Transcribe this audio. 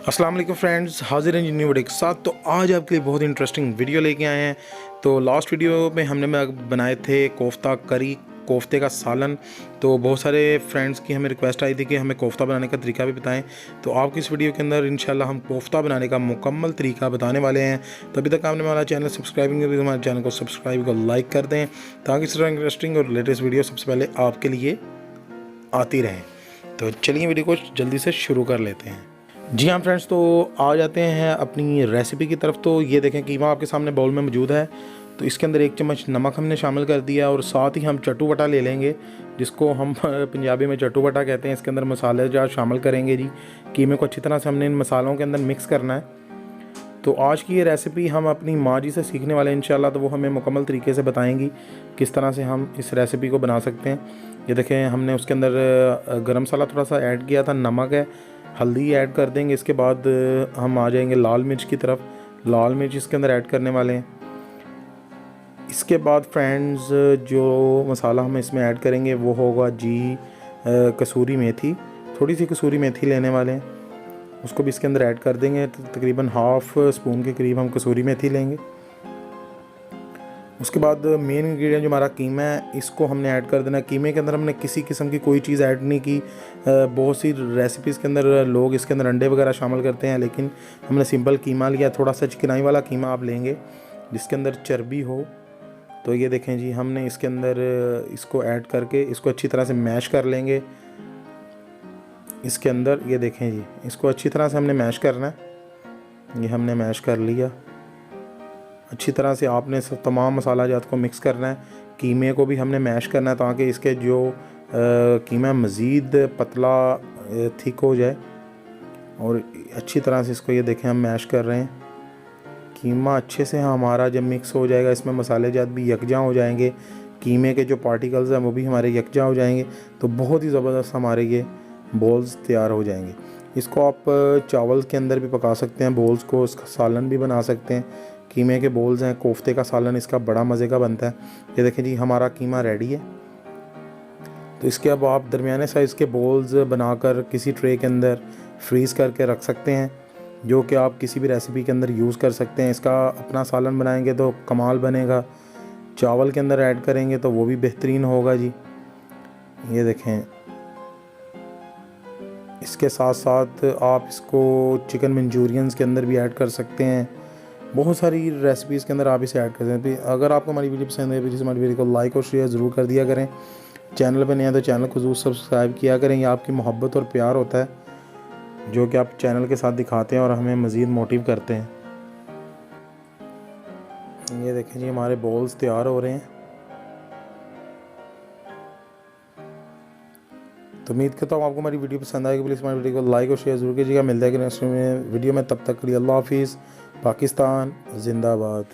अस्सलाम वालेकुम फ्रेंड्स, हाजिर हैं न्यू वीडियो के साथ। तो आज आपके लिए बहुत इंटरेस्टिंग वीडियो लेके आए हैं। तो लास्ट वीडियो में हमने बनाए थे कोफ्ता करी, कोफ्ते का सालन। तो बहुत सारे फ्रेंड्स की हमें रिक्वेस्ट आई थी कि हमें कोफ्ता बनाने का तरीका भी बताएं। तो आपकी इस वीडियो के अंदर इंशाल्लाह हम कोफ्ता बनाने का मुकम्मल तरीका बताने वाले हैं। तो अभी तक आपने हमारा चैनल सब्सक्राइब नहीं किया तो हमारे चैनल को सब्सक्राइब को लाइक कर दें, ताकि इस तरह इंटरेस्टिंग और लेटेस्ट वीडियो सबसे पहले आपके लिए आती रहें। तो चलिए वीडियो को जल्दी से शुरू कर लेते हैं। जी हाँ फ्रेंड्स, तो आ जाते हैं अपनी रेसिपी की तरफ। तो ये देखें कीमा आपके सामने बाउल में मौजूद है। तो इसके अंदर 1 चम्मच नमक हमने शामिल कर दिया और साथ ही हम चट्टू बटा ले लेंगे, जिसको हम पंजाबी में चट्टू बटा कहते हैं। इसके अंदर मसाले जो शामिल करेंगे जी। कीमे को अच्छी तरह से हमने इन मसालों के अंदर मिक्स करना है। तो आज की ये रेसिपी हम अपनी माँ जी से सीखने वाले हैं इंशाल्लाह। तो वो हमें मुकम्मल तरीके से बताएंगी किस तरह से हम इस रेसिपी को बना सकते हैं। ये देखें, हमने उसके अंदर गरम मसाला थोड़ा सा ऐड किया था, नमक है, हल्दी ऐड कर देंगे। इसके बाद हम आ जाएंगे लाल मिर्च की तरफ। लाल मिर्च इसके अंदर ऐड करने वाले हैं। इसके बाद फ्रेंड्स जो मसाला हम इसमें ऐड करेंगे वो होगा जी कसूरी मेथी। थोड़ी सी कसूरी मेथी लेने वाले हैं, उसको भी इसके अंदर ऐड कर देंगे। तकरीबन हाफ़ स्पून के करीब हम कसूरी मेथी लेंगे। उसके बाद मेन इंग्रेडिएंट जो हमारा कीमा है, इसको हमने ऐड कर देना। कीमे के अंदर हमने किसी किस्म की कोई चीज़ ऐड नहीं की। बहुत सी रेसिपीज़ के अंदर लोग इसके अंदर अंडे वगैरह शामिल करते हैं, लेकिन हमने सिंपल कीमा लिया। थोड़ा सा चिकनाई वाला कीमा आप लेंगे जिसके अंदर चर्बी हो। तो ये देखें जी, हमने इसके अंदर इसको ऐड करके इसको अच्छी तरह से मैश कर लेंगे। इसके अंदर ये देखें जी, इसको अच्छी तरह से हमने मैश करना है। ये हमने मैश कर लिया अच्छी तरह से। आपने सब तमाम मसाला जात को मिक्स करना है। कीमे को भी हमने मैश करना है ताकि इसके जो कीमा मज़ीद पतला थिक हो जाए। और अच्छी तरह से इसको ये देखें हम मैश कर रहे हैं। कीमा अच्छे से हमारा जब मिक्स हो जाएगा, इसमें मसाले जात भी यकजा हो जाएंगे, कीमे के जो पार्टिकल्स हैं वो भी हमारे यकजा हो जाएंगे, तो बहुत ही ज़बरदस्त हमारे ये बॉल्स तैयार हो जाएंगे। इसको आप चावल के अंदर भी पका सकते हैं, बॉल्स को इसका सालन भी बना सकते हैं। कीमे के बॉल्स हैं, कोफ्ते का सालन इसका बड़ा मज़े का बनता है। ये देखें जी, हमारा कीमा रेडी है। तो इसके अब आप दरमियाने साइज़ के बॉल्स बनाकर किसी ट्रे के अंदर फ्रीज़ करके रख सकते हैं, जो कि आप किसी भी रेसिपी के अंदर यूज़ कर सकते हैं। इसका अपना सालन बनाएंगे तो कमाल बनेगा। चावल के अंदर ऐड करेंगे तो वो भी बेहतरीन होगा जी। ये देखें, इसके साथ साथ आप इसको चिकन मंचूरियंस के अंदर भी ऐड कर सकते हैं। बहुत सारी रेसिपीज़ के अंदर आप इसे ऐड कर सकते हैं। अगर आपको हमारी वीडियो पसंद है प्लीज़ हमारी वीडियो को लाइक और शेयर ज़रूर कर दिया करें। चैनल पर नया तो चैनल को ज़रूर सब्सक्राइब किया करें। ये आपकी मोहब्बत और प्यार होता है जो कि आप चैनल के साथ दिखाते हैं और हमें मज़ीद मोटिव करते हैं। ये देखें जी, हमारे बॉल्स तैयार हो रहे हैं। तो उम्मीद करता हूँ आपको हमारी वीडियो पसंद आएगी। प्लीज़ हमारी वीडियो को लाइक और शेयर ज़रूर कीजिएगा। मिलता है कि नेक्स्ट वीडियो में, तब तक के लिए अल्लाह हाफिज़। पाकिस्तान जिंदाबाद।